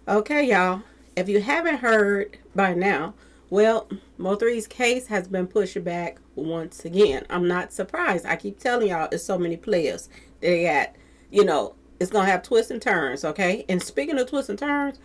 Okay, y'all. If you haven't heard by now, well, Mo3's case has been pushed back once again. I'm not surprised. I keep telling y'all, it's so many players. They got, it's gonna have twists and turns. Okay. And speaking of twists and turns,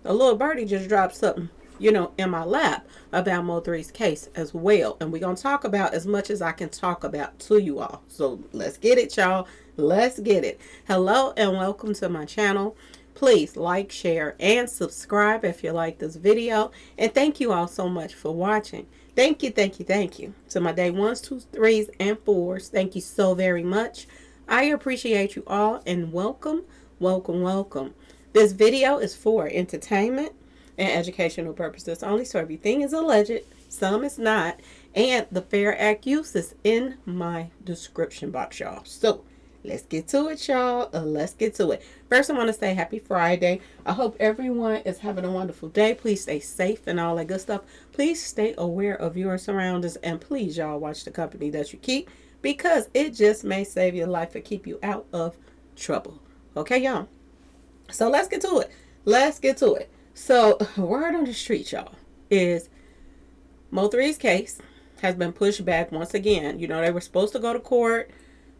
a little birdie just dropped something, in my lap about Mo3's case as well. And we're gonna talk about as much as I can talk about to you all. So let's get it, y'all. Let's get it. Hello and welcome to my channel. Please like, share, and subscribe if you like this video. And thank you all so much for watching. Thank you, thank you, thank you. To my day ones, twos, threes, and fours, thank you so very much. I appreciate you all and welcome, welcome, welcome. This video is for entertainment and educational purposes only, so everything is alleged, some is not, and the Fair Act use is in my description box, y'all. So let's get to it, y'all. Let's get to it. First, I want to say happy Friday. I hope everyone is having a wonderful day. Please stay safe and all that good stuff. Please stay aware of your surroundings. And please, y'all, watch the company that you keep, because it just may save your life and keep you out of trouble. Okay, y'all? So let's get to it. Let's get to it. So, word on the street, y'all, is Mo3's case has been pushed back once again. They were supposed to go to court,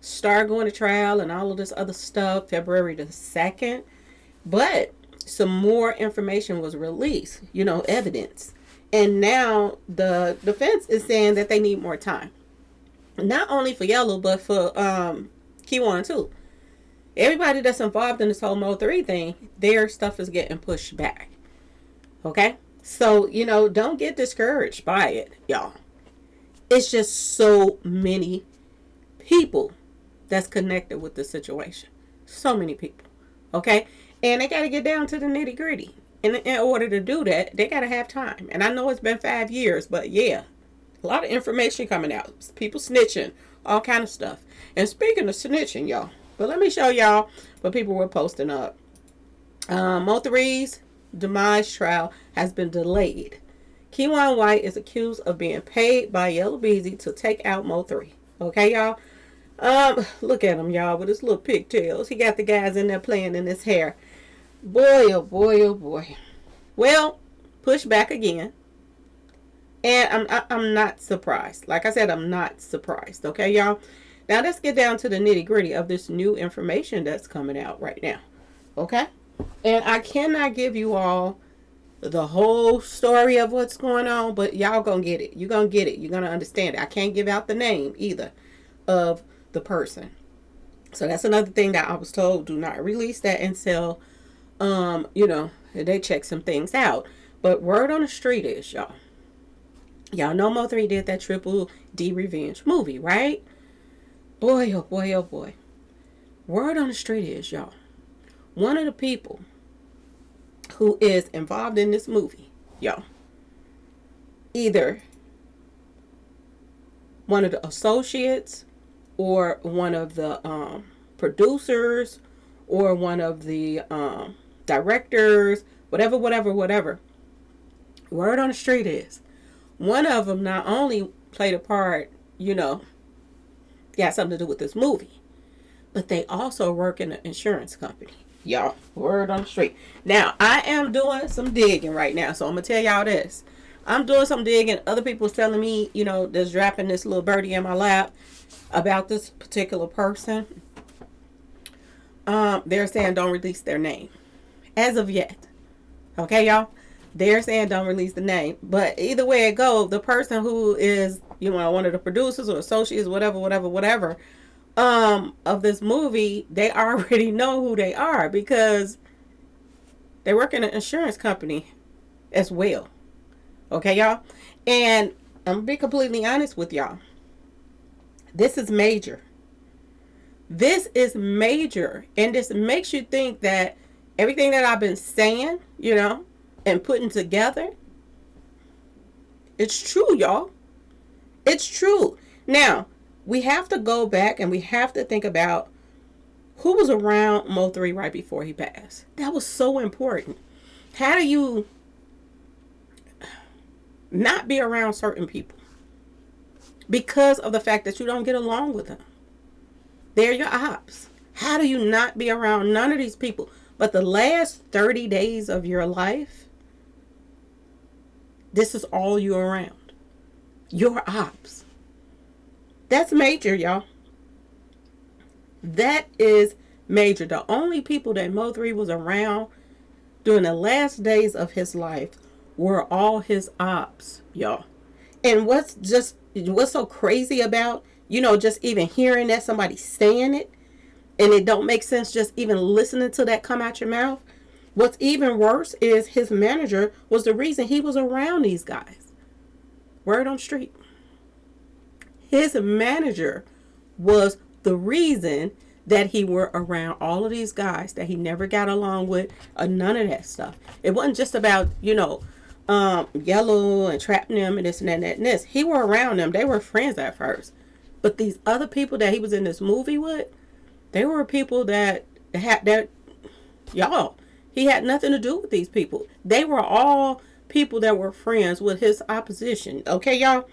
start going to trial and all of this other stuff February the 2nd. But some more information was released, evidence. And now the defense is saying that they need more time. Not only for Yellow, but for Keywan too. Everybody that's involved in this whole Mo3 thing, their stuff is getting pushed back. Okay? So, don't get discouraged by it, y'all. It's just so many people that's connected with the situation. So many people. Okay? And they got to get down to the nitty gritty. And in order to do that, they got to have time. And I know it's been 5 years, but yeah, a lot of information coming out. People snitching, all kind of stuff. And speaking of snitching, y'all, but let me show y'all what people were posting up. Mo3's demise trial has been delayed. Keywan White is accused of being paid by Yellow Beezy to take out Mo3. Okay, y'all? Look at him, y'all, with his little pigtails. He got the guys in there playing in his hair. Boy, oh boy, oh boy. Well, push back again. And I'm not surprised. Like I said, I'm not surprised. Okay, y'all? Now, let's get down to the nitty gritty of this new information that's coming out right now. Okay? And I cannot give you all the whole story of what's going on, but y'all gonna get it. You're gonna get it. You're gonna understand it. I can't give out the name either of the person. So that's another thing that I was told. Do not release that until, they check some things out. But word on the street is, y'all know Mo3 did that Triple D Revenge movie, right? Boy, oh boy, oh boy. Word on the street is, y'all, one of the people who is involved in this movie, y'all, either one of the associates or one of the producers or one of the directors, whatever. Word on the street is, one of them not only played a part, got something to do with this movie, but they also work in an insurance company. Y'all, word on the street. Now, I am doing some digging right now, so I'm going to tell y'all this. I'm doing some digging. Other people's telling me, just dropping this little birdie in my lap about this particular person. They're saying don't release their name as of yet. Okay, y'all? They're saying don't release the name. But either way it goes, the person who is, one of the producers or associates, whatever, of this movie, they already know who they are because they work in an insurance company as well. Okay, y'all? And I'm going to be completely honest with y'all. This is major. This is major. And this makes you think that everything that I've been saying, and putting together, it's true, y'all. It's true. Now, we have to go back and we have to think about who was around Mo3 right before he passed. That was so important. How do you not be around certain people because of the fact that you don't get along with them? They're your ops. How do you not be around none of these people? But the last 30 days of your life, this is all you around. Your ops. That's major, y'all. That is major. The only people that Mo3 was around during the last days of his life were all his ops, y'all. And what's so crazy about, just even hearing that somebody saying it, and it don't make sense just even listening to that come out your mouth. What's even worse is his manager was the reason he was around these guys. Word on the street. His manager was the reason that he were around all of these guys that he never got along with, none of that stuff. It wasn't just about, Yellow and trapping them and this and that and this. He were around them. They were friends at first. But these other people that he was in this movie with, they were people that had that, y'all, he had nothing to do with these people. They were all people that were friends with his opposition. Okay, y'all?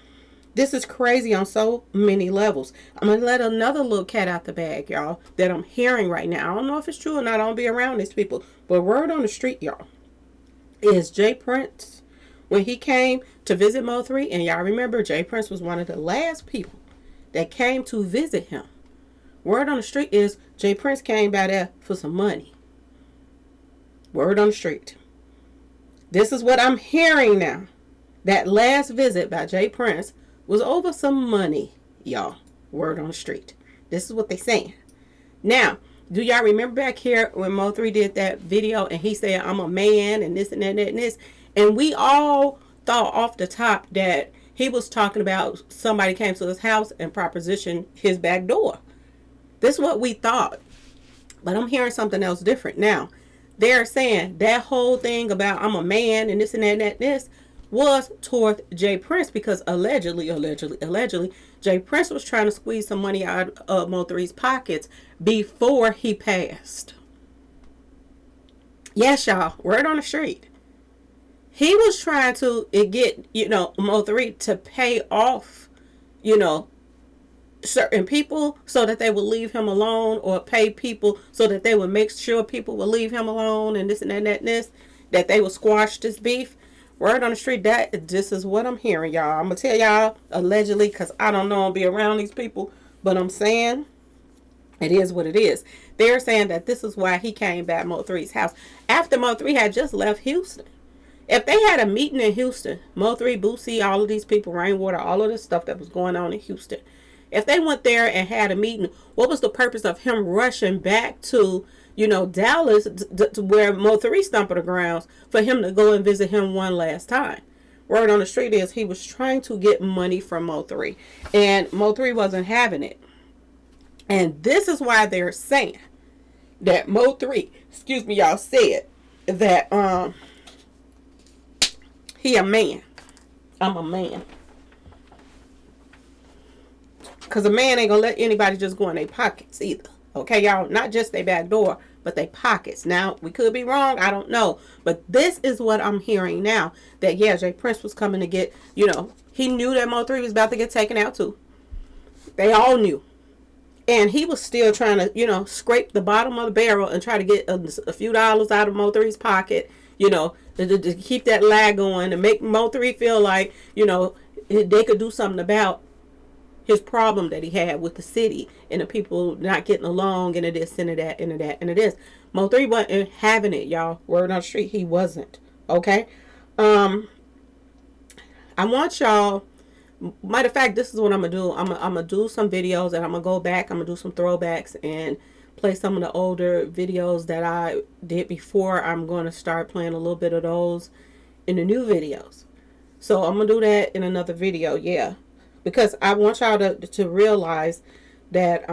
This is crazy on so many levels. I'm going to let another little cat out the bag, y'all, that I'm hearing right now. I don't know if it's true or not. I don't be around these people. But word on the street, y'all, is Jay Prince, when he came to visit Mo3, and y'all remember Jay Prince was one of the last people that came to visit him. Word on the street is Jay Prince came by there for some money. Word on the street. This is what I'm hearing now. That last visit by Jay Prince was over some money, y'all. Word on the street. This is what they saying. Now, do y'all remember back here when Mo3 did that video and he said, I'm a man and this and that and this? And we all thought off the top that he was talking about somebody came to his house and propositioned his back door. This is what we thought. But I'm hearing something else different now. They're saying that whole thing about I'm a man and this and that and that and this was toward Jay Prince because allegedly, Jay Prince was trying to squeeze some money out of Mo3's pockets before he passed. Yes, y'all. Word on the street. He was trying to get, Mo3 to pay off, certain people so that they would leave him alone, or pay people so that they would make sure people would leave him alone and this and that and that and this, that they would squash this beef. Word on the street, this is what I'm hearing, y'all. I'm going to tell y'all allegedly because I don't know, I'll be around these people, but I'm saying it is what it is. They're saying that this is why he came back Mo3's house after Mo3 had just left Houston. If they had a meeting in Houston, Mo3, Boosie, all of these people, Rainwater, all of this stuff that was going on in Houston, if they went there and had a meeting, what was the purpose of him rushing back to Dallas to where Mo3 stomped the grounds for him to go and visit him one last time? Word on the street is he was trying to get money from Mo3, and Mo3 wasn't having it. And this is why they're saying that Mo3, y'all, said that he a man. I'm a man. Because a man ain't gonna let anybody just go in their pockets either. Okay, y'all? Not just their back door, but their pockets. Now, we could be wrong. I don't know. But this is what I'm hearing now. That, yeah, Jay Prince was coming to get, he knew that Mo3 was about to get taken out too. They all knew. And he was still trying to, scrape the bottom of the barrel and try to get a few dollars out of Mo3's pocket, to keep that lag going, to make Mo3 feel like, they could do something about his problem that he had with the city and the people not getting along and it is and that and that and it is. Mo3 wasn't having it, y'all. Word on the street, he wasn't. Okay? I want y'all, matter of fact, this is what I'm going to do. I'm going to do some videos and I'm going to go back. I'm going to do some throwbacks and play some of the older videos that I did before. I'm going to start playing a little bit of those in the new videos. So I'm going to do that in another video, yeah. Because I want y'all to realize that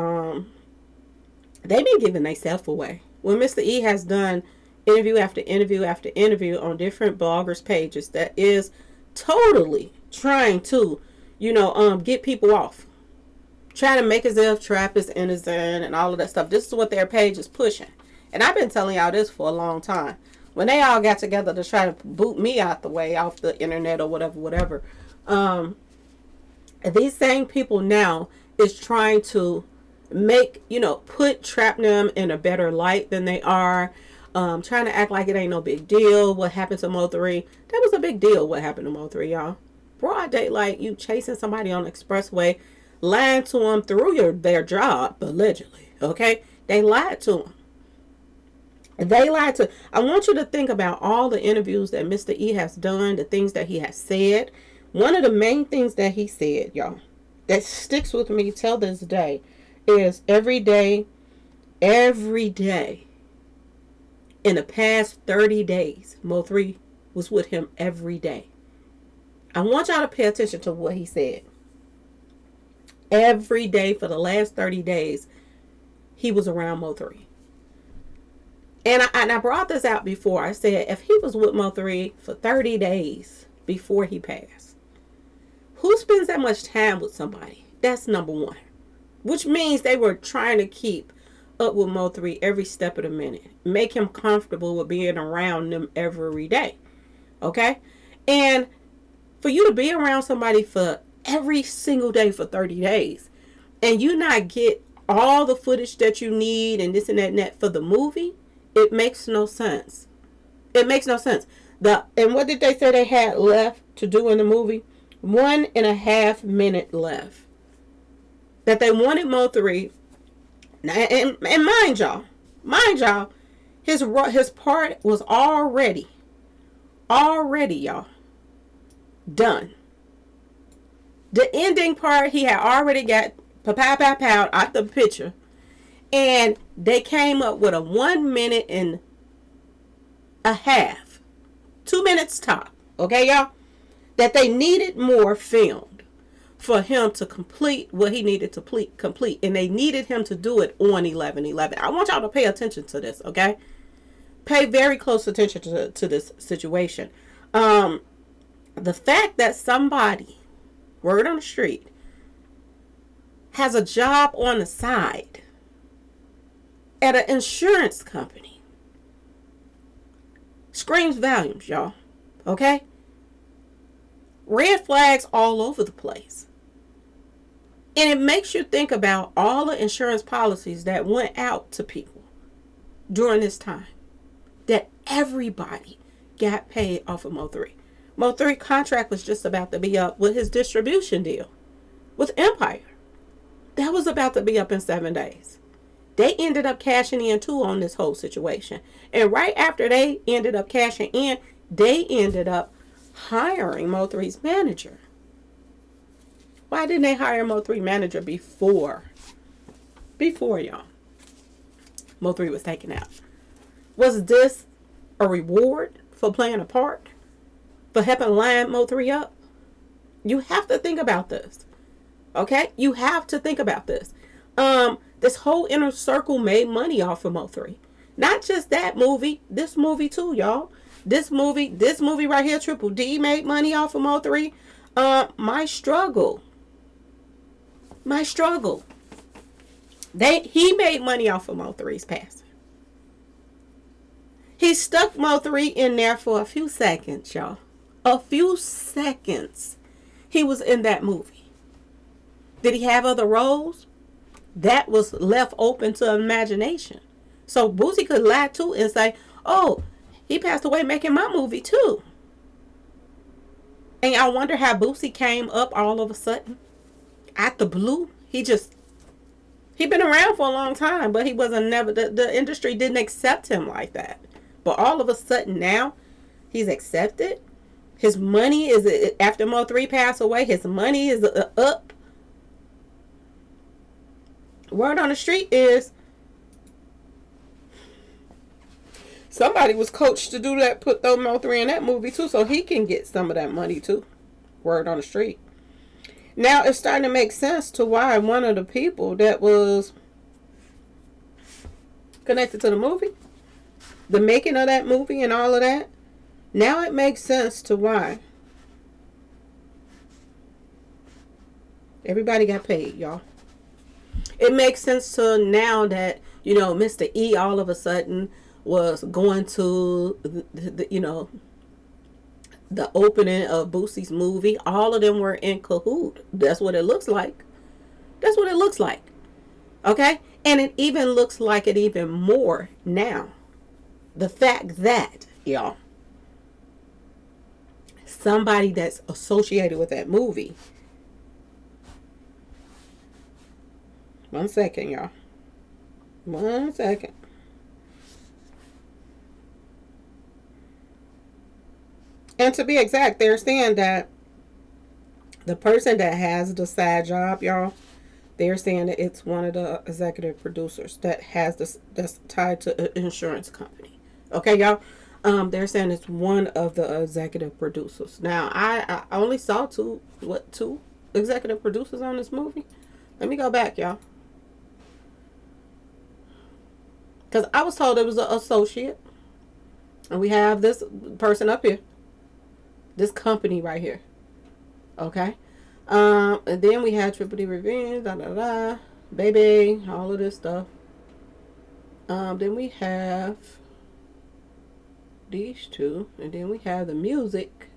they've been giving themselves away. When Mr. E has done interview after interview after interview on different bloggers' pages that is totally trying to, get people off. Trying to make as if trap is innocent and all of that stuff. This is what their page is pushing. And I've been telling y'all this for a long time. When they all got together to try to boot me out the way off the internet or whatever. These same people now is trying to make, put Trapnum in a better light than they are. trying to act like it ain't no big deal. What happened to Mo3? That was a big deal. What happened to Mo3, y'all? Broad daylight, you chasing somebody on the expressway, lying to them through their job, allegedly. Okay, they lied to him. They lied to. I want you to think about all the interviews that Mr. E has done, the things that he has said. One of the main things that he said, y'all, that sticks with me till this day, is every day, in the past 30 days, Mo3 was with him every day. I want y'all to pay attention to what he said. Every day for the last 30 days, he was around Mo3. And I brought this out before. I said, if he was with Mo3 for 30 days before he passed, who spends that much time with somebody? That's number one. Which means they were trying to keep up with Mo3 every step of the minute. Make him comfortable with being around them every day. Okay? And for you to be around somebody for every single day for 30 days, and you not get all the footage that you need and this and that for the movie, it makes no sense. It makes no sense. And what did they say they had left to do in the movie? 1.5 minutes left. That they wanted Mo3. And mind y'all, his part was already, y'all, done. The ending part, he had already got pow out the picture. And they came up with a 1.5 minutes, 2 minutes top. Okay, y'all? That they needed more filmed for him to complete what he needed to complete. And they needed him to do it on 11/11. I want y'all to pay attention to this, okay? Pay very close attention to this situation. The fact that somebody, word on the street, has a job on the side at an insurance company screams volumes, y'all. Okay? Red flags all over the place. And it makes you think about all the insurance policies that went out to people during this time. That everybody got paid off of Mo3. Mo3 contract was just about to be up with his distribution deal with Empire. That was about to be up in 7 days. They ended up cashing in too on this whole situation. And right after they ended up cashing in, they ended up hiring Mo3's manager. Why didn't they hire Mo3 manager before? Before, y'all, Mo3 was taken out. Was this a reward for playing a part? For helping line Mo3 up? You have to think about this. Okay? You have to think about this. This whole inner circle made money off of Mo3. Not just that movie. This movie too, y'all. This movie right here, Triple D, made money off of Mo3. My struggle. He made money off of Mo3's passing. He stuck Mo3 in there for a few seconds, y'all. A few seconds. He was in that movie. Did he have other roles? That was left open to imagination. So Boosie could lie too and say, oh, he passed away making my movie too. And I wonder how Boosie came up all of a sudden. Out the blue. He'd been around for a long time, but he wasn't never, the industry didn't accept him like that. But all of a sudden now, he's accepted. His money is, after Mo3 passed away, his money is up. Word on the street is somebody was coached to do that, put Mo3 in that movie too, so he can get some of that money too. Word on the street. Now it's starting to make sense to why one of the people that was connected to the movie, the making of that movie and all of that, now it makes sense to why everybody got paid, y'all. It makes sense to now that, Mr. E all of a sudden was going to, the opening of Boosie's movie. All of them were in cahoot. That's what it looks like. Okay? And it even looks like it even more now. The fact that, y'all, somebody that's associated with that movie. One second, y'all. One second. And to be exact, they're saying that the person that has the side job, y'all, they're saying that it's one of the executive producers that has this, that's tied to an insurance company. Okay, y'all. They're saying it's one of the executive producers. Now, I only saw two executive producers on this movie. Let me go back, y'all. Because I was told it was an associate. And we have this person up here. This company right here. Okay. And then we had Triple D Revenge, baby, all of this stuff. Then we have these two. And then we have the music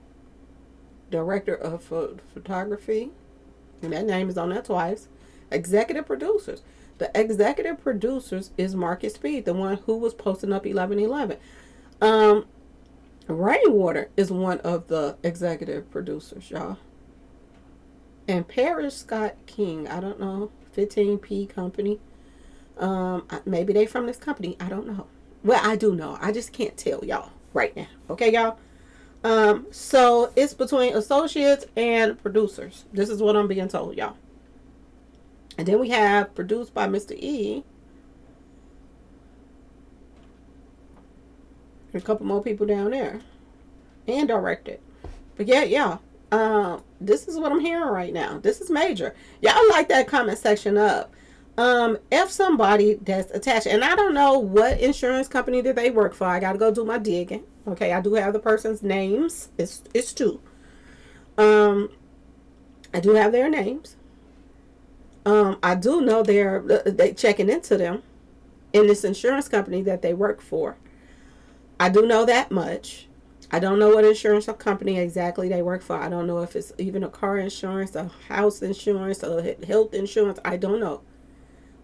director of photography. And that name is on there twice. Executive producers. The executive producers is Marcus Speed, the one who was posting up 1111. Rainwater is one of the executive producers, y'all. And Parrish Scott King, I don't know, 15P company. Maybe they from this company. I don't know. Well, I do know. I just can't tell y'all right now. Okay, y'all? So it's between associates and producers. This is what I'm being told, y'all. And then we have produced by Mr. E. And a couple more people down there. And directed. But yeah. This is what I'm hearing right now. This is major. Y'all like that comment section up. If somebody that's attached, and I don't know what insurance company that they work for. I gotta go do my digging. Okay, I do have the person's names. It's two. I do have their names. I do know they checking into them in this insurance company that they work for. I do know that much. I don't know what insurance company exactly they work for. I don't know if it's even a car insurance, a house insurance, a health insurance. I don't know.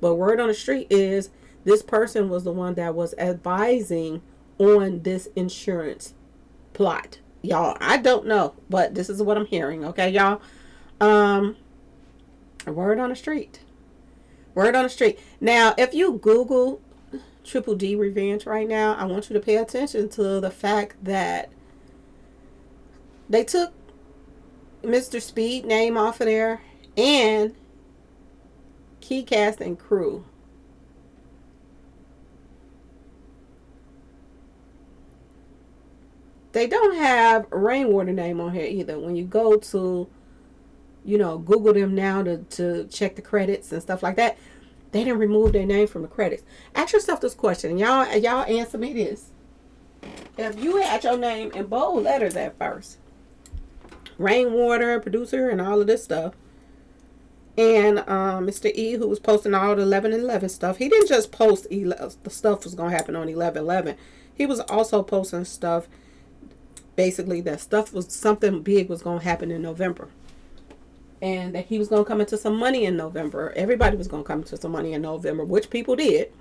But word on the street is this person was the one that was advising on this insurance plot. Y'all, I don't know, but this is what I'm hearing. Okay, y'all. Word on the street. Word on the street. Now, if you Google Triple D Revenge right now, I want you to pay attention to the fact that they took Mr. Speed name off of there and key cast and crew. They don't have Rainwater name on here either. When you go to, Google them now to check the credits and stuff like that, they didn't remove their name from the credits. Ask yourself this question. Y'all answer me this. If you had your name in bold letters at first, Rainwater, producer, and all of this stuff, and Mr. E, who was posting all the 11/11 stuff, he didn't just post the stuff was going to happen on 11/11. He was also posting stuff, basically that stuff was something big was going to happen in November. And that he was going to come into some money in November. Everybody was going to come into some money in November, which people did.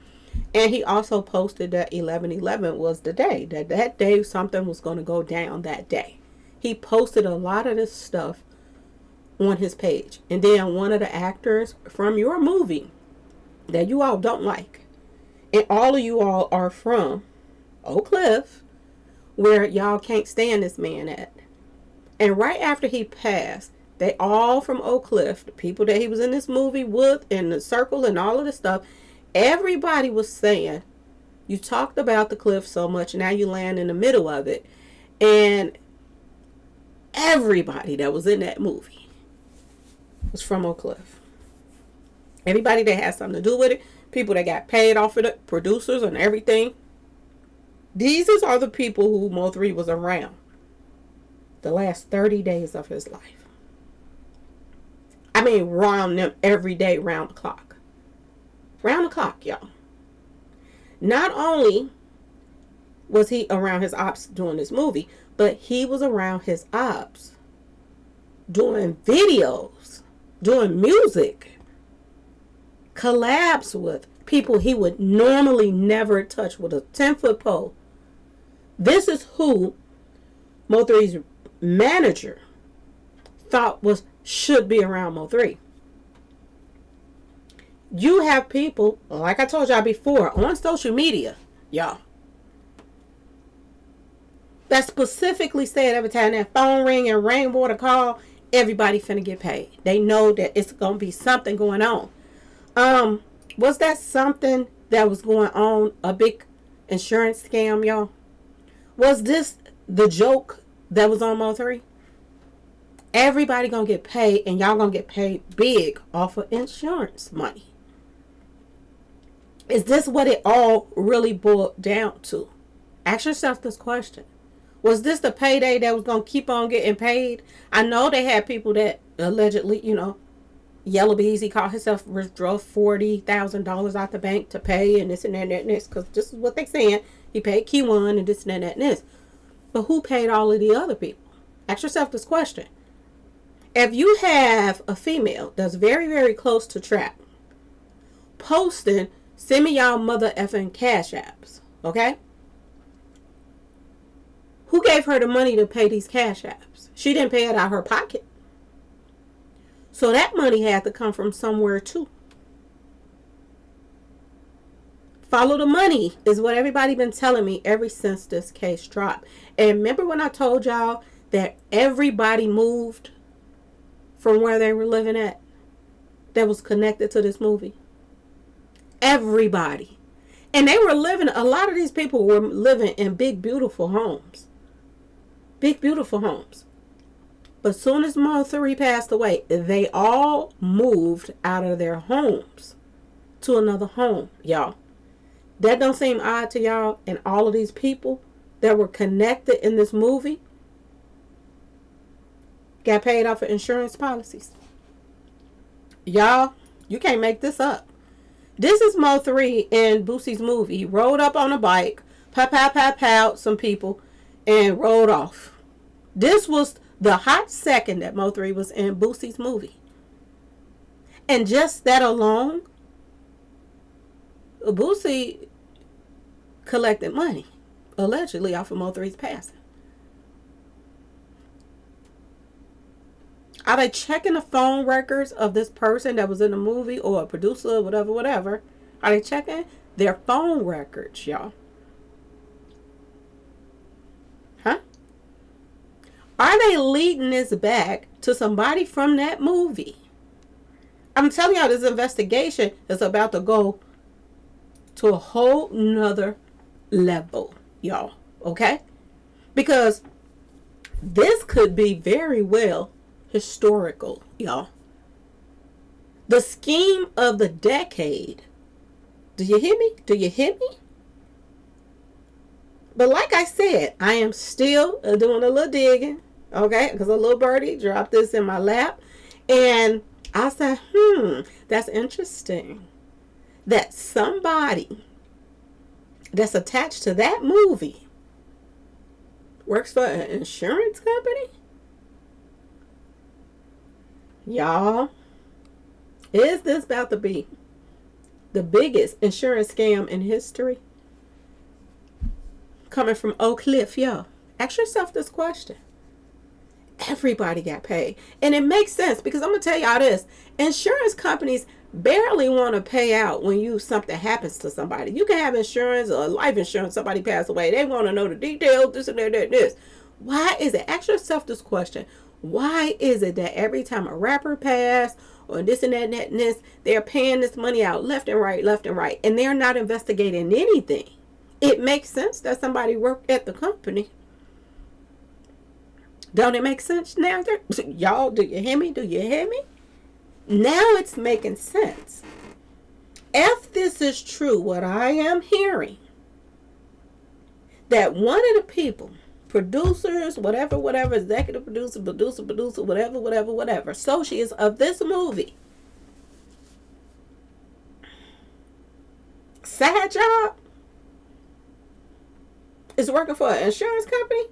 And he also posted that 11/11 was the day. That day something was going to go down that day. He posted a lot of this stuff on his page. And then one of the actors from your movie that you all don't like, and all of you all are from Oak Cliff, where y'all can't stand this man at. And right after he passed, they all from Oak Cliff, the people that he was in this movie with, in the circle and all of this stuff, everybody was saying, you talked about the cliff so much, now you land in the middle of it. And everybody that was in that movie was from Oak Cliff. Everybody that had something to do with it, people that got paid off of it, producers and everything. These are the people who Mo3 was around the last 30 days of his life. I mean, round them every day, round the clock. Round the clock, y'all. Not only was he around his ops doing this movie, but he was around his ops doing videos, doing music, collabs with people he would normally never touch with a 10-foot pole. This is who Mo3's manager thought should be around Mo3. You have people, like I told y'all before, on social media, y'all, that specifically said every time that phone ring and rainwater call, everybody finna get paid. They know that it's gonna be something going on. Was that something that was going on, a big insurance scam, y'all? Was this the joke that was on Mo3? Everybody gonna get paid, and y'all gonna get paid big off of insurance money. Is this what it all really boiled down to? Ask yourself this question. Was this the payday that was going to keep on getting paid? I know they had people that allegedly, Yellow Beezy called himself, withdrew $40,000 out the bank to pay and this and that and that and this, because this is what they saying. He paid Q1 and this and that and that and this. But who paid all of the other people? Ask yourself this question. If you have a female that's very, very close to trap, posting, send me y'all mother effing cash apps, okay? Who gave her the money to pay these cash apps? She didn't pay it out of her pocket. So that money had to come from somewhere too. Follow the money is what everybody been telling me ever since this case dropped. And remember when I told y'all that everybody moved from where they were living at that was connected to this movie? Everybody. And they were living, a lot of these people were living in big, beautiful homes. Big, beautiful homes. But as soon as Mo3 passed away, they all moved out of their homes to another home, y'all. That don't seem odd to y'all? And all of these people that were connected in this movie got paid off of insurance policies. Y'all, you can't make this up. This is Mo3 in Boosie's movie. He rode up on a bike, pow, some people, and rode off. This was the hot second that Mo3 was in Boosie's movie. And just that alone, Boosie collected money, allegedly, off of Mo3's passing. Are they checking the phone records of this person that was in the movie, or a producer, whatever? Are they checking their phone records, y'all? Huh? Are they leading this back to somebody from that movie? I'm telling y'all, this investigation is about to go to a whole nother level, y'all. Okay? Because this could be very well historical, y'all. The scheme of the decade. Do you hear me? Do you hear me? But like I said, I am still doing a little digging, okay? Because a little birdie dropped this in my lap. And I said, that's interesting. That somebody that's attached to that movie works for an insurance company? Y'all, is this about to be the biggest insurance scam in history? Coming from Oak Cliff, y'all. Ask yourself this question. Everybody got paid. And it makes sense, because I'm going to tell y'all this. Insurance companies barely want to pay out when something happens to somebody. You can have insurance or life insurance, somebody passed away. They want to know the details, this and that, this. Why is it? Ask yourself this question. Why is it that every time a rapper passed, or this and that and that and this, they're paying this money out left and right, and they're not investigating anything? It makes sense that somebody worked at the company. Don't it make sense now? Y'all, do you hear me? Do you hear me? Now it's making sense. If this is true, what I am hearing, that one of the people, producers, whatever, executive producer, whatever, associates of this movie, side job, is working for an insurance company.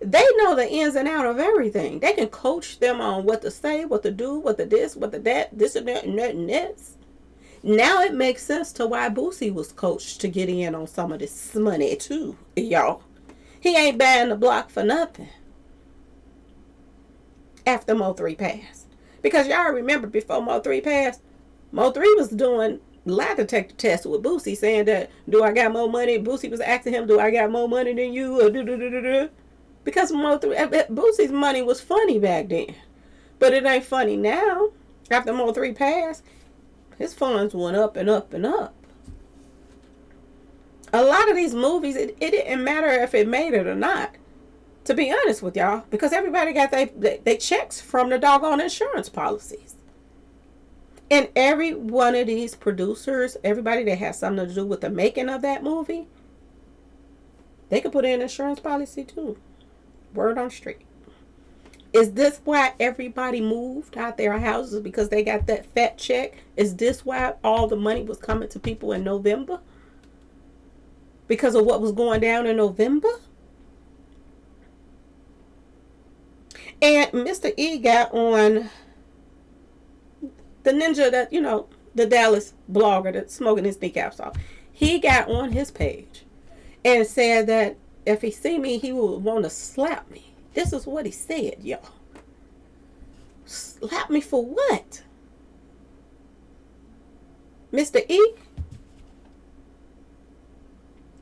They know the ins and out of everything. They can coach them on what to say, what to do, what to this, what to that, this and that and that and this. Now it makes sense to why Boosie was coached to get in on some of this money too, y'all. He ain't banned the block for nothing after Mo3 passed. Because y'all remember before Mo3 passed, Mo3 was doing lie detector tests with Boosie, saying that, do I got more money? Boosie was asking him, do I got more money than you? Or because Mo3, Boosie's money was funny back then. But it ain't funny now. After Mo3 passed, his funds went up and up and up. A lot of these movies, it didn't matter if it made it or not. To be honest with y'all, because everybody got they checks from the doggone insurance policies. And every one of these producers, everybody that has something to do with the making of that movie, they could put in an insurance policy too. Word on street. Is this why everybody moved out their houses? Because they got that fat check? Is this why all the money was coming to people in November? Because of what was going down in November? And Mr. E got on the ninja that, the Dallas blogger that's smoking his kneecaps off. He got on his page and said that if he see me, he would want to slap me. This is what he said, y'all. Slap me for what? Mr. E?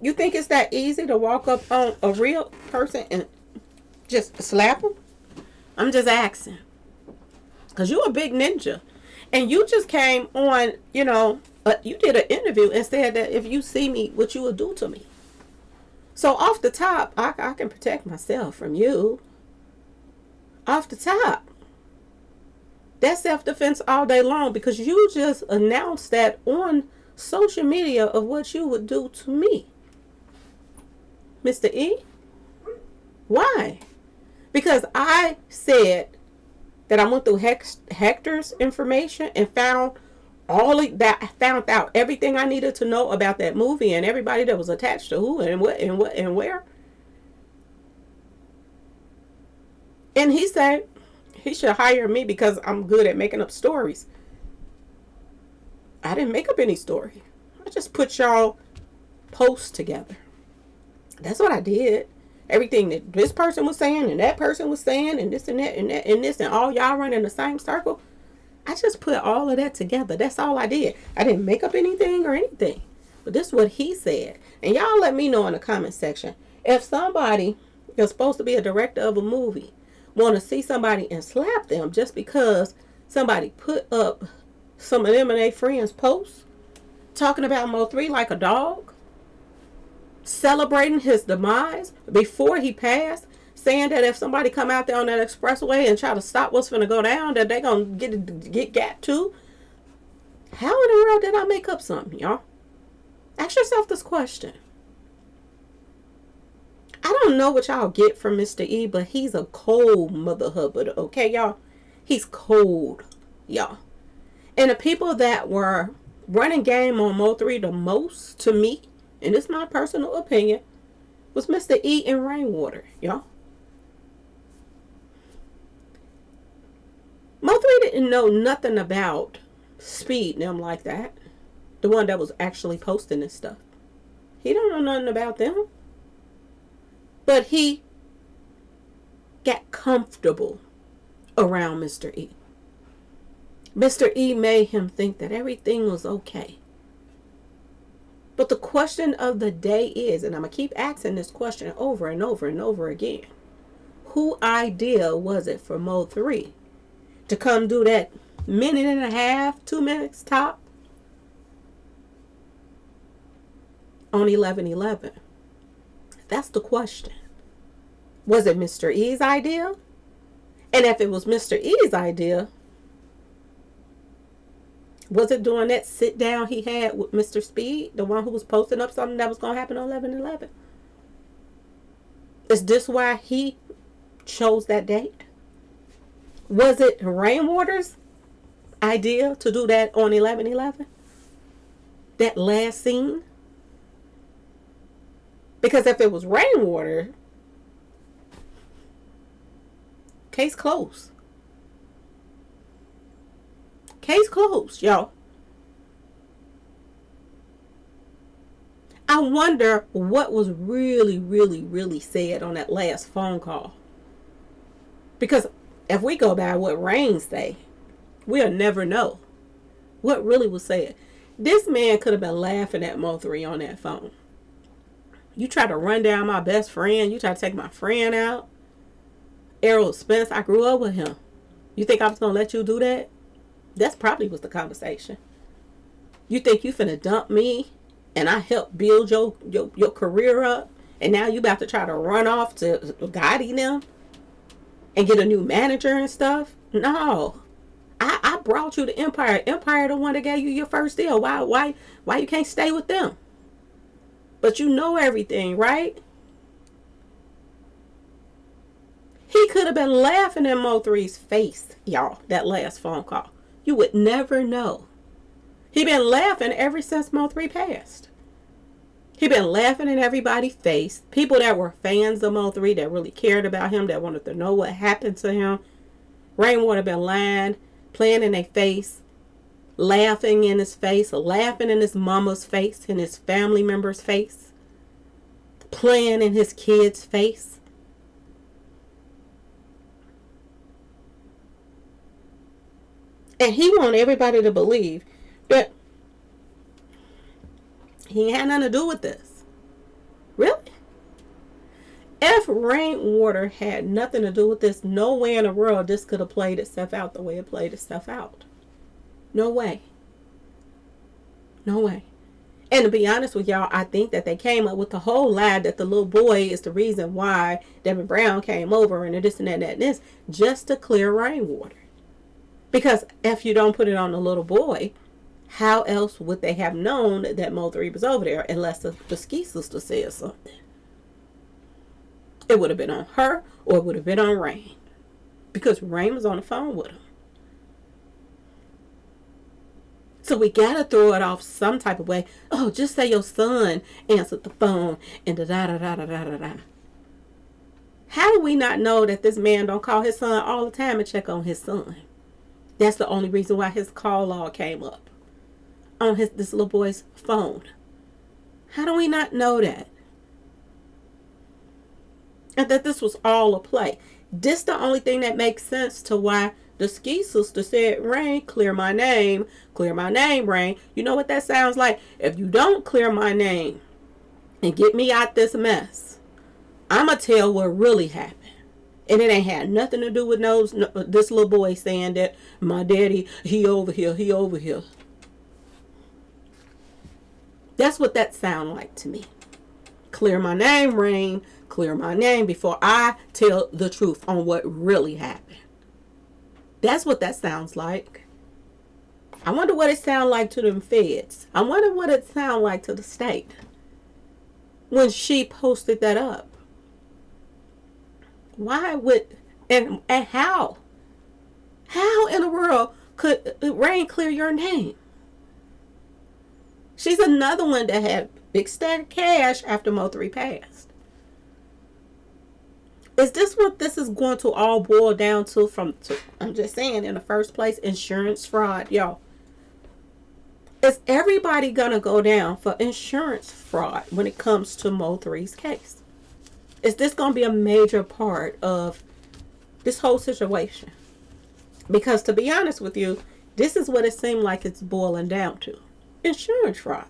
You think it's that easy to walk up on a real person and just slap him? I'm just asking. Because you a big ninja. And you just came on, you did an interview and said that if you see me, what you will do to me. So off the top, I can protect myself from you. Off the top. That's self-defense all day long because you just announced that on social media of what you would do to me. Mr. E? Why? Because I said that I went through Hector's information and found found out everything I needed to know about that movie and everybody that was attached to who and what and where. And he said he should hire me because I'm good at making up stories. I didn't make up any story. I just put y'all posts together. That's what I did. Everything that this person was saying and that person was saying and this and that and that and this and all y'all run in the same circle. I just put all of that together. That's all I did. I didn't make up anything or anything. But this is what he said. And y'all let me know in the comment section. If somebody is supposed to be a director of a movie want to see somebody and slap them just because somebody put up some of them and their friends' posts talking about Mo3 like a dog, celebrating his demise before he passed, saying that if somebody come out there on that expressway and try to stop what's going to go down, that they going to get got too. How in the world did I make up something, y'all? Ask yourself this question. I don't know what y'all get from Mr. E, but he's a cold mother hubbard, okay, y'all? He's cold, y'all. And the people that were running game on Mo3 the most, to me, and it's my personal opinion, was Mr. E and Rainwater, y'all. Mo3 didn't know nothing about Speed and them like that. The one that was actually posting this stuff. He don't know nothing about them. But he got comfortable around Mr. E. Mr. E made him think that everything was okay. But the question of the day is, and I'm going to keep asking this question over and over and over again. Who idea was it for Mo3 to come do that minute and a half, 2 minutes top on 11/11? That's the question. Was it Mr. E's idea? And if it was Mr. E's idea, was it during that sit down he had with Mr. Speed, the one who was posting up something that was going to happen on 11/11? Is this why he chose that date? Was it Rainwater's idea to do that on 11/11? That last scene? Because if it was Rainwater, case closed. Case closed, y'all. I wonder what was really, really, really said on that last phone call. Because if we go by what Rain say, we'll never know what really was said. This man could have been laughing at Mo3 on that phone. You try to run down my best friend. You try to take my friend out. Errol Spence, I grew up with him. You think I was going to let you do that? That's probably was the conversation. You think you finna dump me and I helped build your career up, and now you about to try to run off to Gotti them and get a new manager and stuff? No. I brought you to Empire. Empire the one that gave you your first deal. Why you can't stay with them? But you know everything, right? He could have been laughing in Mo3's face, y'all, that last phone call. You would never know. He been laughing ever since Mo3 passed. He been laughing in everybody's face. People that were fans of Mo3, that really cared about him, that wanted to know what happened to him. Rainwater been lying, playing in their face, laughing in his face, laughing in his mama's face, in his family member's face, playing in his kid's face. And he want everybody to believe that he had nothing to do with this. Really? If Rainwater had nothing to do with this, no way in the world this could have played itself out the way it played itself out. No way. No way. And to be honest with y'all, I think that they came up with the whole lie that the little boy is the reason why Devin Brown came over and this and that and that and this, just to clear Rainwater. Because if you don't put it on the little boy, how else would they have known that Mo3 was over there unless the ski sister said something? It would have been on her or it would have been on Rain. Because Rain was on the phone with him. So we got to throw it off some type of way. Oh, just say your son answered the phone and da-da-da-da-da-da-da. How do we not know that this man don't call his son all the time and check on his son? That's the only reason why his call log came up on this little boy's phone. How do we not know that? And that this was all a play. This the only thing that makes sense to why the ski sister said, Rain, clear my name, Rain. You know what that sounds like? If you don't clear my name and get me out this mess, I'ma tell what really happened. And it ain't had nothing to do with this little boy saying that my daddy, he over here. That's what that sound like to me. Clear my name, Rain. Clear my name before I tell the truth on what really happened. That's what that sounds like. I wonder what it sound like to them feds. I wonder what it sound like to the state when she posted that up. Why would, and how? How in the world could Rain clear your name? She's another one that had big stack of cash after Mo3 passed. Is this what this is going to all boil down to I'm just saying, in the first place, insurance fraud, y'all? Is everybody going to go down for insurance fraud when it comes to Mo3's case? Is this going to be a major part of this whole situation? Because to be honest with you, this is what it seemed like it's boiling down to. Insurance fraud.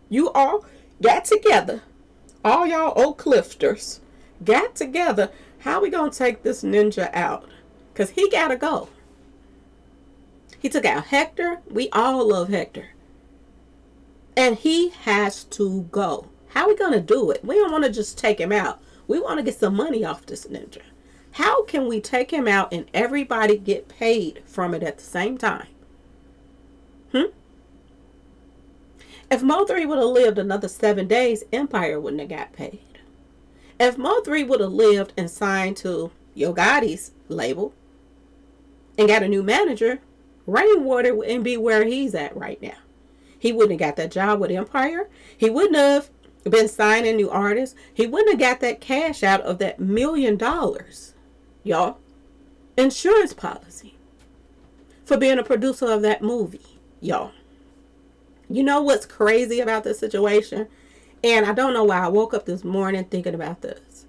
You all got together. All y'all old clifters got together. How we going to take this ninja out? Because he got to go. He took out Hector. We all love Hector. And he has to go. How are we going to do it? We don't want to just take him out. We want to get some money off this ninja. How can we take him out and everybody get paid from it at the same time? If Mo3 would have lived another 7 days, Empire wouldn't have got paid. If Mo3 would have lived and signed to Yo Gotti's label and got a new manager, Rainwater wouldn't be where he's at right now. He wouldn't have got that job with Empire. He wouldn't have been signing new artists. He wouldn't have got that cash out of that $1 million, y'all, insurance policy for being a producer of that movie, y'all. You know what's crazy about this situation? And I don't know why I woke up this morning thinking about this.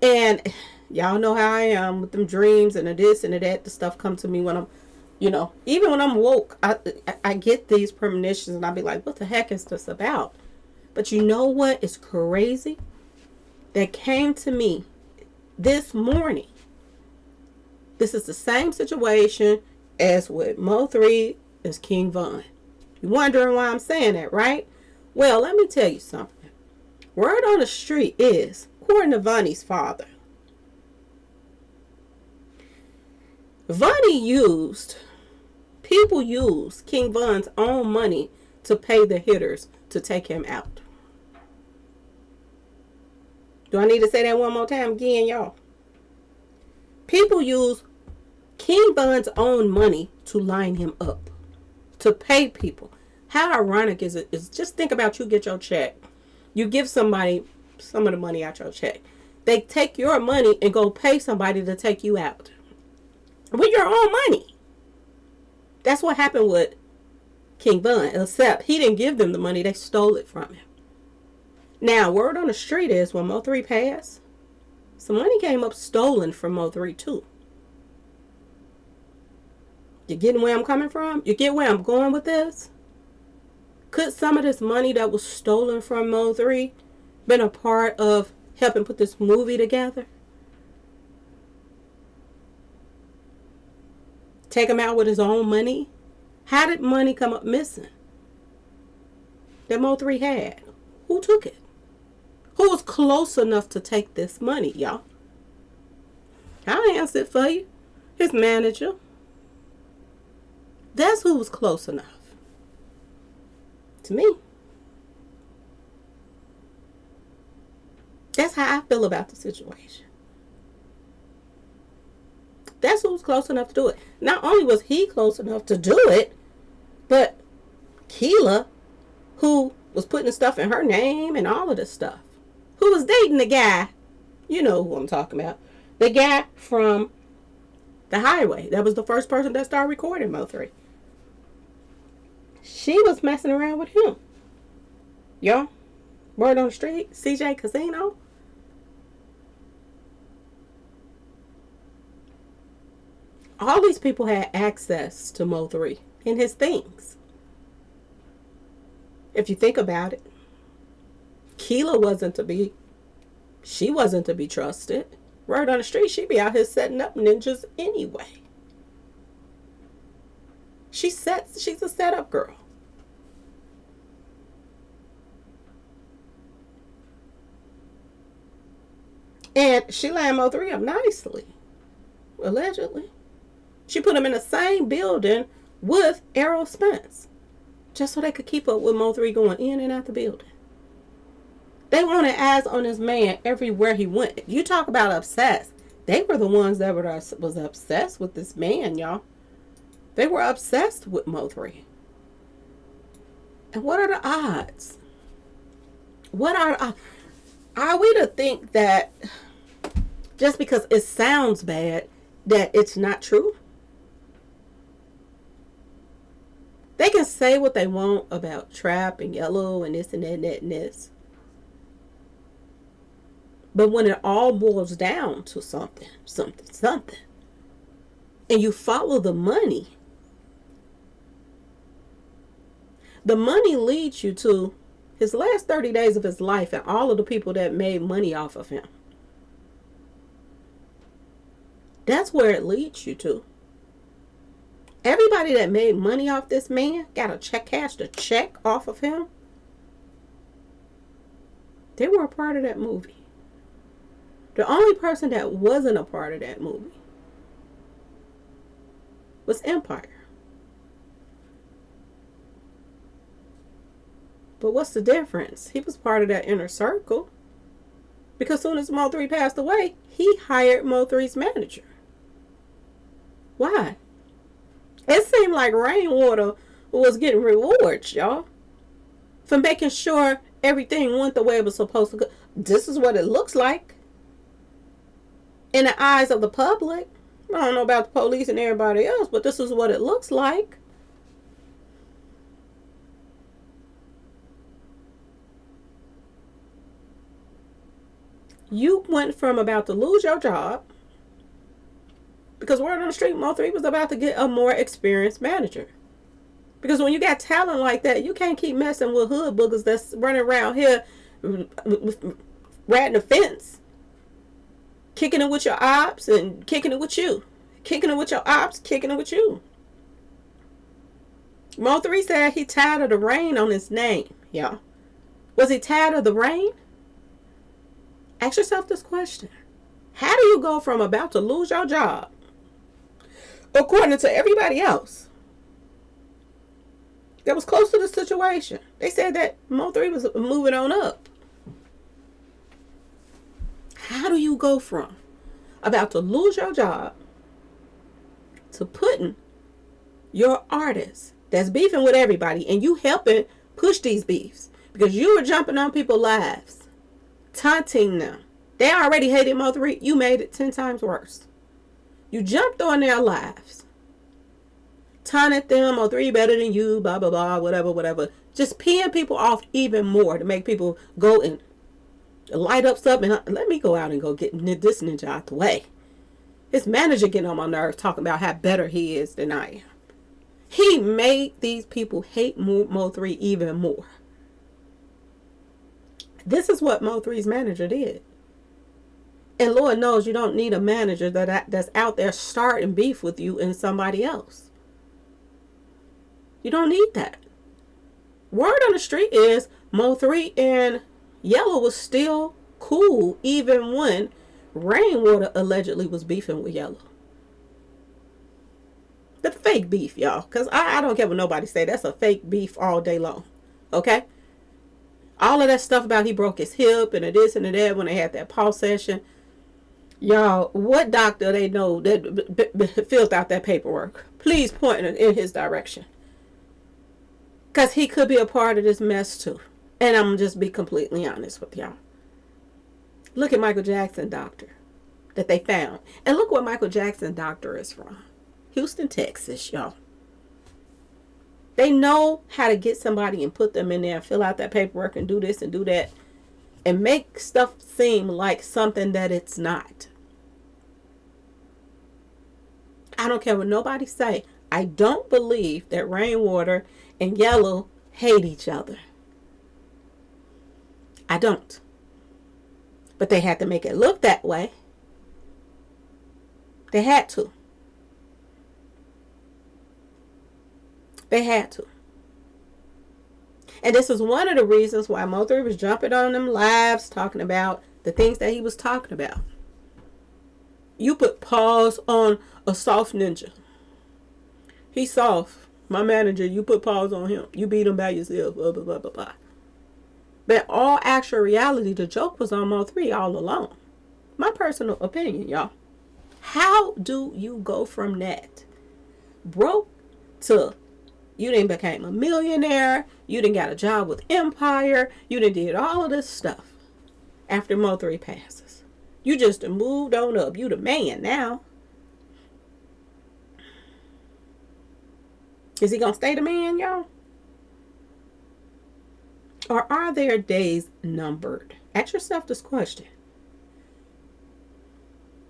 And y'all know how I am with them dreams and the this and the that. The stuff come to me when I'm, even when I'm woke, I get these premonitions and I'll be like, what the heck is this about? But you know what is crazy? That came to me this morning. This is the same situation as with Mo3 as King Von. You're wondering why I'm saying that, right? Well, let me tell you something. Word on the street is, according to Vonnie's father, people used King Von's own money to pay the hitters to take him out. Do I need to say that one more time again, y'all? People use King Von's own money to line him up, to pay people. How ironic is it? Is just think about you get your check. You give somebody some of the money out your check. They take your money and go pay somebody to take you out. With your own money. That's what happened with King Von, except he didn't give them the money. They stole it from him. Now, word on the street is when Mo3 passed, some money came up stolen from Mo3 too. You getting where I'm coming from? You get where I'm going with this? Could some of this money that was stolen from Mo3 been a part of helping put this movie together? Take him out with his own money? How did money come up missing that Mo3 had? Who took it? Who was close enough to take this money, y'all? I'll answer it for you. His manager. That's who was close enough. To me. That's how I feel about the situation. That's who was close enough to do it. Not only was he close enough to do it, but Keela, who was putting stuff in her name and all of this stuff, who was dating the guy, you know who I'm talking about, the guy from the highway. That was the first person that started recording Mo3. She was messing around with him. Y'all, word on the street, CJ Casino. All these people had access to Mo3 and his things. If you think about it, Keela wasn't to be trusted. Word on the street, she'd be out here setting up ninjas anyway. She's a setup girl. And she lined Mo3 up nicely. Allegedly. She put him in the same building with Errol Spence. Just so they could keep up with Mo3 going in and out the building. They wanted eyes on this man everywhere he went. You talk about obsessed. They were the ones that was obsessed with this man, y'all. They were obsessed with Mo3. And what are the odds? Are we to think that just because it sounds bad, that it's not true? They can say what they want about Trap and Yellow and this and that and that and this. But when it all boils down to something, and you follow the money leads you to his last 30 days of his life and all of the people that made money off of him. That's where it leads you to. Everybody that made money off this man got cashed a check off of him. They were a part of that movie. The only person that wasn't a part of that movie was Empire. But what's the difference? He was part of that inner circle. Because as soon as Mo3 passed away, he hired Mo3's manager. Why? It seemed like Rainwater was getting rewards, y'all, for making sure everything went the way it was supposed to go. This is what it looks like. In the eyes of the public. I don't know about the police and everybody else, but this is what it looks like. You went from about to lose your job, because word on the street, Mo3 was about to get a more experienced manager. Because when you got talent like that, you can't keep messing with hood boogers that's running around here ratting the fence, kicking it with your ops and kicking it with you. Kicking it with your ops, kicking it with you. Mo3 said he tired of the rain on his name, y'all. Was he tired of the rain? Ask yourself this question. How do you go from about to lose your job, according to everybody else that was close to the situation? They said that Mo3 was moving on up. How do you go from about to lose your job to putting your artist that's beefing with everybody, and you helping push these beefs because you were jumping on people's lives, taunting them? They already hated Mo3. You made it 10 times worse. You jumped on their lives, taunted them. Mo3 better than you, blah, blah, blah, whatever, whatever. Just peeing people off even more to make people go and light up something. Let me go out and go get this ninja out the way. His manager getting on my nerves talking about how better he is than I am. He made these people hate Mo3 even more. This is what Mo3's manager did. And Lord knows you don't need a manager that's out there starting beef with you and somebody else. You don't need that. Word on the street is Mo3 and Yellow was still cool even when Rainwater allegedly was beefing with Yellow. The fake beef, y'all. Because I don't care what nobody say. That's a fake beef all day long. Okay? All of that stuff about he broke his hip and this and that when they had that pulse session. Y'all, what doctor they know that filled out that paperwork? Please point in his direction. Because he could be a part of this mess too. And I'm just be completely honest with y'all. Look at Michael Jackson doctor that they found. And look where Michael Jackson doctor is from. Houston, Texas, y'all. They know how to get somebody and put them in there and fill out that paperwork and do this and do that and make stuff seem like something that it's not. I don't care what nobody say. I don't believe that Rainwater and Yellow hate each other. I don't. But they had to make it look that way. They had to. They had to. And this is one of the reasons why Mo3 was jumping on them lives talking about the things that he was talking about. You put pause on a soft ninja. He's soft. My manager, you put pause on him. You beat him by yourself. Blah, blah, blah, blah, blah. But all actual reality, the joke was on Mo3 all along. My personal opinion, y'all. How do you go from that broke to you done became a millionaire, you done got a job with Empire, you done did all of this stuff after Mo3 passes? You just moved on up. You the man now. Is he gonna stay the man, y'all? Or are their days numbered? Ask yourself this question.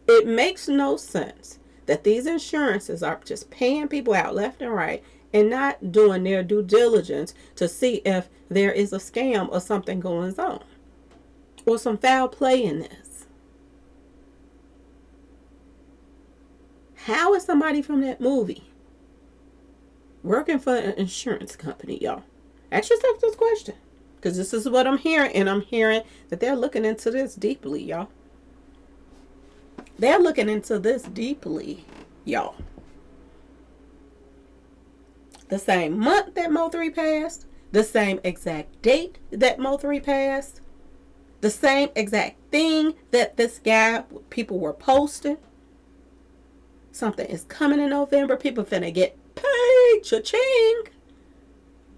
It makes no sense that these insurances are just paying people out left and right and not doing their due diligence to see if there is a scam or something going on or some foul play in this. How is somebody from that movie working for an insurance company, y'all? Ask yourself this question, because this is what I'm hearing, and I'm hearing that they're looking into this deeply, y'all. They're looking into this deeply, y'all. The same month that Mo3 passed, the same exact date that Mo3 passed, the same exact thing that this guy, people were posting. Something is coming in November. People finna get paid, cha-ching.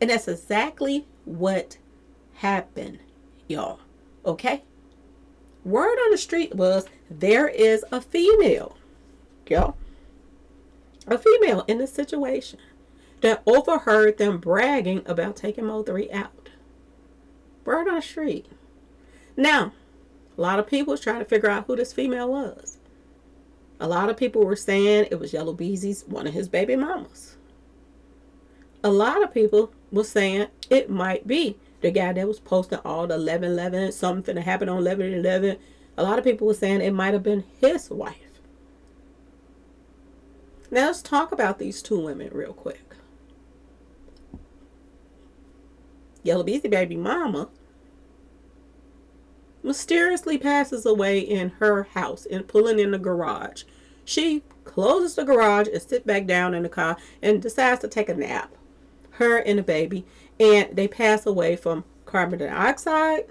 And that's exactly what happened, y'all. Okay? Word on the street was there is a female, y'all. A female in this situation that overheard them bragging about taking Mo3 out. Word on the street. Now, A lot of people was trying to figure out who this female was. A lot of people were saying it was Yellow Beezy's, one of his baby mamas. A lot of people were saying it might be the guy that was posting all the 11/11, something that happened on 11/11. A lot of people were saying it might have been his wife. Now let's talk about these two women real quick. Yellow Beezy baby mama mysteriously passes away in her house and pulling in the garage. She closes the garage and sits back down in the car and decides to take a nap. Her and the baby. And they pass away from carbon dioxide.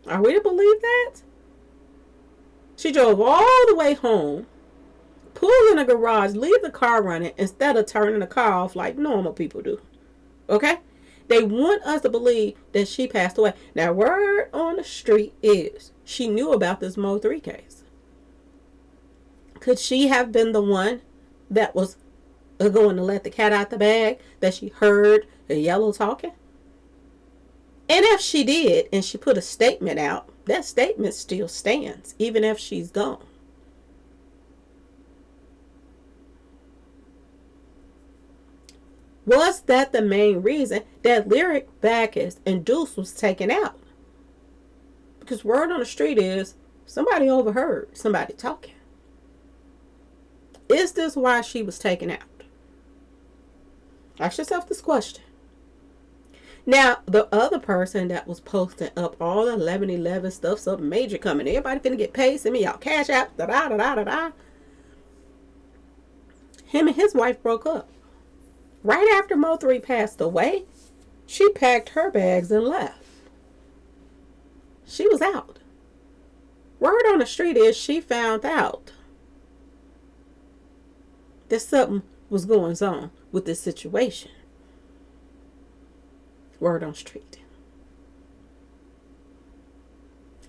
Are we to believe that? She drove all the way home, pulled in the garage, leave the car running instead of turning the car off like normal people do. Okay? They want us to believe that she passed away. Now, word on the street is she knew about this Mo3 case. Could she have been the one that was going to let the cat out the bag, that she heard the yellow talking? And if she did, and she put a statement out, that statement still stands, even if she's gone. Was that the main reason that Lyric, Bacchus, and Deuce was taken out? Because word on the street is somebody overheard somebody talking. Is this why she was taken out? Ask yourself this question. Now, the other person that was posting up all the 11/11 stuff, something major coming. Everybody finna get paid. Send me y'all cash out. Da da da da da da. Him and his wife broke up. Right after Mo3 passed away, she packed her bags and left. She was out. Word on the street is she found out that something was going on with this situation. Word on the street.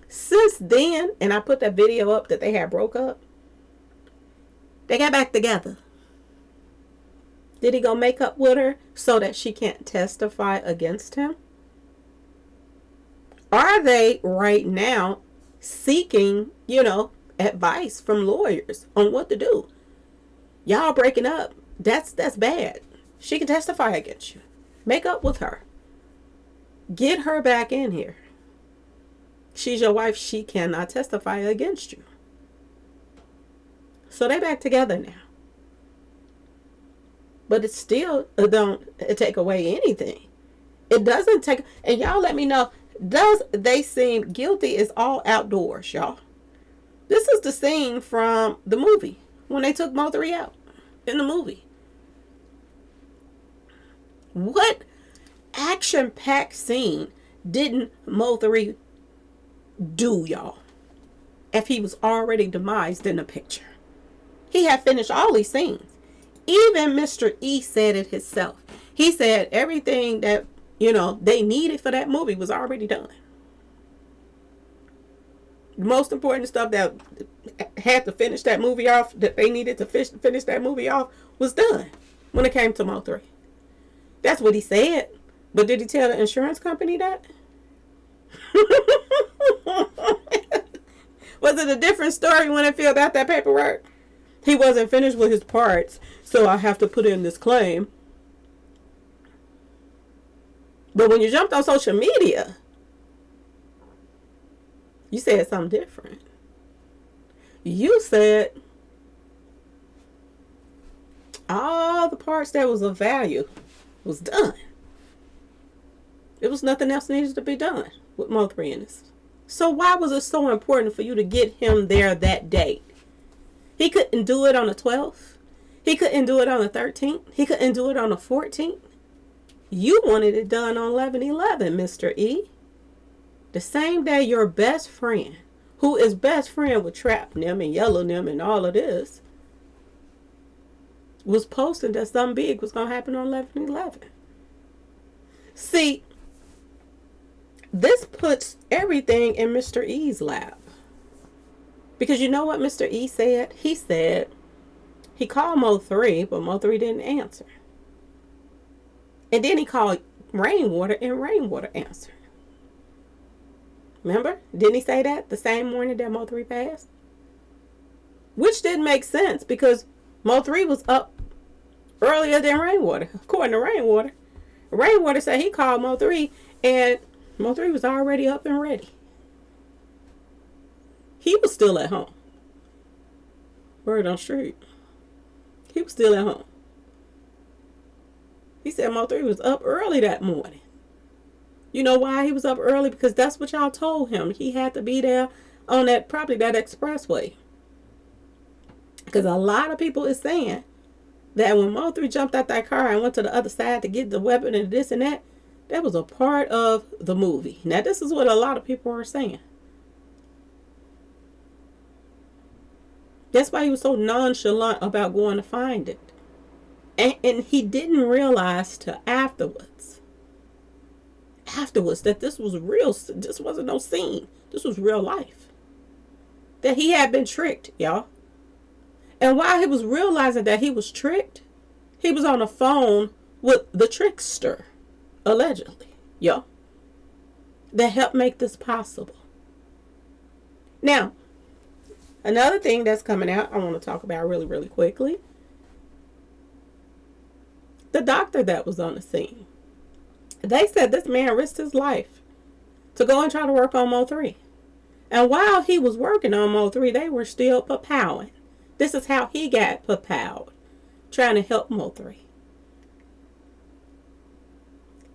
Since then, and I put that video up that they had broke up, they got back together. Did he go make up with her so that she can't testify against him? Are they right now seeking, advice from lawyers on what to do? Y'all breaking up, that's bad. She can testify against you. Make up with her. Get her back in here. She's your wife. She cannot testify against you. So they back together now. But it still don't take away anything. It doesn't take, and y'all let me know, does they seem guilty? Is all outdoors, y'all. This is the scene from the movie when they took Mo3 out in the movie. What action-packed scene didn't Mo3 do, y'all, if he was already demised in the picture? He had finished all these scenes. Even Mr. E said it himself. He said everything that, they needed for that movie was already done. The most important stuff that had to finish that movie off, that they needed to finish that movie off, was done when it came to Mo3. That's what he said. But did he tell the insurance company that? Was it a different story when it filled out that paperwork? He wasn't finished with his parts, so I have to put in this claim. But when you jumped on social media, you said something different. You said all the parts that was of value was done. There was nothing else needed to be done with Mo3 in this. So why was it so important for you to get him there that day? He couldn't do it on the 12th. He couldn't do it on the 13th. He couldn't do it on the 14th. You wanted it done on 11/11, Mr. E. The same day your best friend, who is best friend with Trap Nim and Yellow Nim and all of this, was posting that something big was going to happen on 11/11. See, this puts everything in Mr. E's lap. Because you know what Mr. E said? He said he called Mo3, but Mo3 didn't answer. And then he called Rainwater, and Rainwater answered. Remember? Didn't he say that the same morning that Mo3 passed? Which didn't make sense because Mo3 was up earlier than Rainwater. According to Rainwater. Rainwater said he called Mo3 and Mo3 was already up and ready. He was still at home. Word on street. He was still at home. He said Mo3 was up early that morning. You know why he was up early? Because that's what y'all told him. He had to be there on that, probably that expressway. Because a lot of people is saying that when Mo3 jumped out that car and went to the other side to get the weapon and this and that, that was a part of the movie. Now, this is what a lot of people are saying. That's why he was so nonchalant about going to find it. And he didn't realize till afterwards that this was real. This wasn't no scene. This was real life. That he had been tricked, y'all. And while he was realizing that he was tricked, he was on the phone with the trickster, allegedly, y'all, that helped make this possible. Now, another thing that's coming out, I want to talk about really, really quickly. The doctor that was on the scene. They said this man risked his life to go and try to work on Mo3. And while he was working on Mo3, they were still papowing. This is how he got papowed, trying to help Mo3.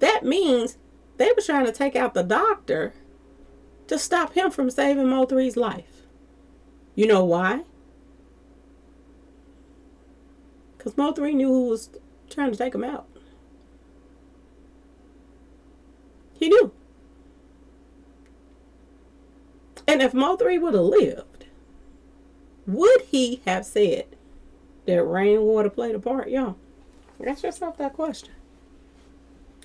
That means they were trying to take out the doctor to stop him from saving Mo3's life. You know why? Because Mo3 knew who was trying to take him out. He knew. And if Mo3 would have lived, would he have said that Rainwater played a part? Y'all, ask yourself that question.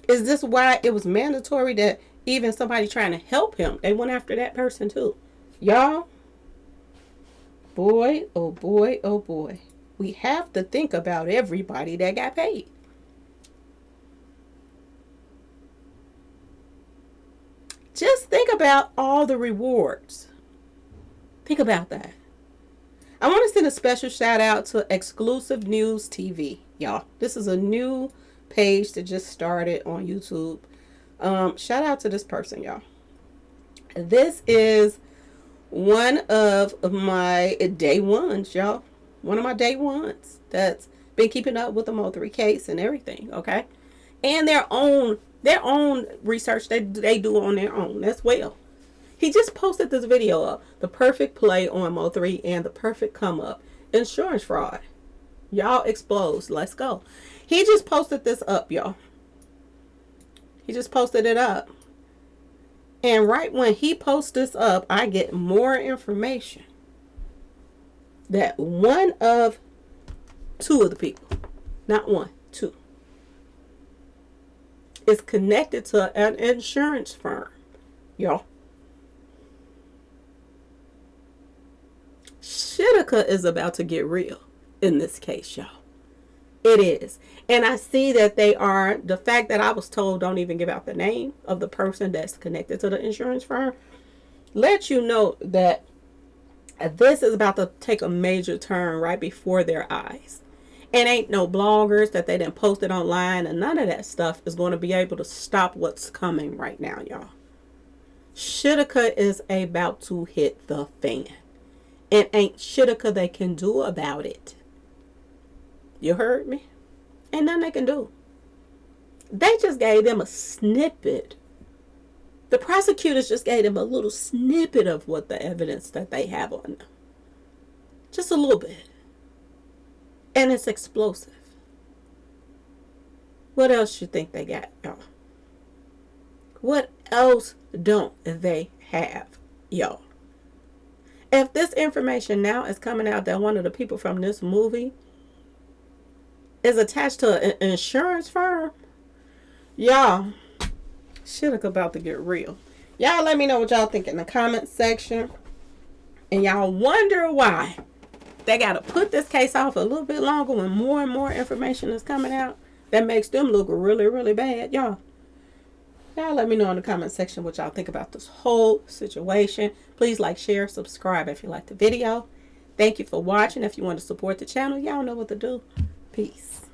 Is this why it was mandatory that even somebody trying to help him, they went after that person too? Y'all, boy, oh boy, oh boy. We have to think about everybody that got paid. Just think about all the rewards. Think about that. I want to send a special shout out to Exclusive News TV, y'all. This is a new page that just started on YouTube. Shout out to this person, y'all. This is one of my day ones, y'all. One of my day ones that's been keeping up with the Mo3 case and everything, okay? And their own research they do on their own as well. He just posted this video up, the perfect play on Mo3 and the perfect come up, insurance fraud. Y'all exposed. Let's go. He just posted this up, y'all. He just posted it up. And right when he posts this up, I get more information that one of two of the people, not one, two, is connected to an insurance firm, y'all. Shitika is about to get real in this case, y'all. It is. And I see that they are, the fact that I was told don't even give out the name of the person that's connected to the insurance firm, let you know that this is about to take a major turn right before their eyes. And ain't no bloggers that they didn't post it online, and none of that stuff is going to be able to stop what's coming right now, y'all. Shitika is about to hit the fan. And ain't Shitika they can do about it. You heard me? Ain't nothing they can do. They just gave them a snippet. The prosecutors just gave them a little snippet of what the evidence that they have on them. Just a little bit. And it's explosive. What else you think they got, y'all? What else don't they have, y'all? If this information now is coming out that one of the people from this movie is attached to an insurance firm, y'all, shit about to get real. Y'all let me know what y'all think in the comment section. And y'all wonder why they got to put this case off a little bit longer when more and more information is coming out that makes them look really, really bad, y'all. Y'all let me know in the comment section what y'all think about this whole situation. Please like, share, subscribe if you like the video. Thank you for watching. If you want to support the channel, y'all know what to do. Peace.